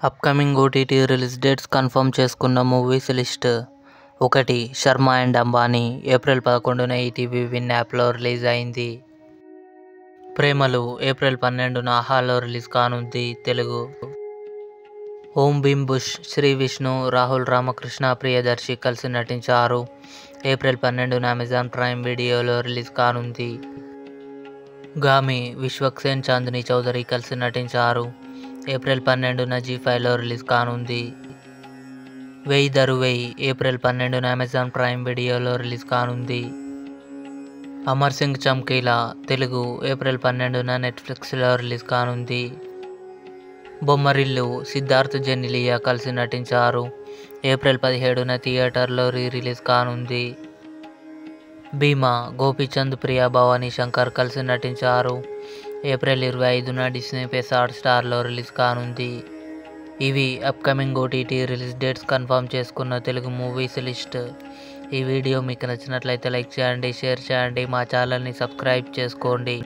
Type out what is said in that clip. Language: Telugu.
Upcoming OTT release dates confirm చేసుకున్న movies list. 1. Sharma and Ambani April 11న ఈటీవీ విన్ యాప్లో రిలీజ్ అయింది. ప్రేమలు ఏప్రిల్ 12న ఆహాలో రిలీజ్ కానుంది. తెలుగు. ఓం భీమ్ బుష్ శ్రీ విష్ణు, రాహుల్ రామకృష్ణ, ప్రియదర్శి కలిసి నటించారు. ఏప్రిల్ 12న అమెజాన్ ప్రైమ్ వీడియోలో రిలీజ్ కానుంది. గామి విశ్వక్ సేన్, చాందిని చౌదరి కలిసి నటించారు. ఏప్రిల్ 12న జీ5లో రిలీజ్ కానుంది. వెయ్యి దరువెయ్యి ఏప్రిల్ 12న అమెజాన్ ప్రైమ్ వీడియోలో రిలీజ్ కానుంది. అమర్ సింగ్ చమ్కీలా తెలుగు ఏప్రిల్ 12న నెట్ఫ్లిక్స్లో రిలీజ్ కానుంది. బొమ్మరిల్లు సిద్ధార్థ్, జెన్నెలియా కలిసి నటించారు. ఏప్రిల్ 17న థియేటర్లో రిలీజ్ కానుంది. భీమా గోపీచంద్, ప్రియా భవానీ శంకర్ కలిసి నటించారు. ఏప్రిల్ 25న డిస్నీ ప్లస్ హాట్‌స్టార్లో రిలీజ్ కానుంది. ఇవి upcoming OTT release dates confirm చేసుకున్న తెలుగు మూవీస్ లిస్ట్. ఈ వీడియో మీకు నచ్చినట్లయితే లైక్ చేయండి, షేర్ చేయండి, మా ఛానల్ని సబ్స్క్రైబ్ చేసుకోండి.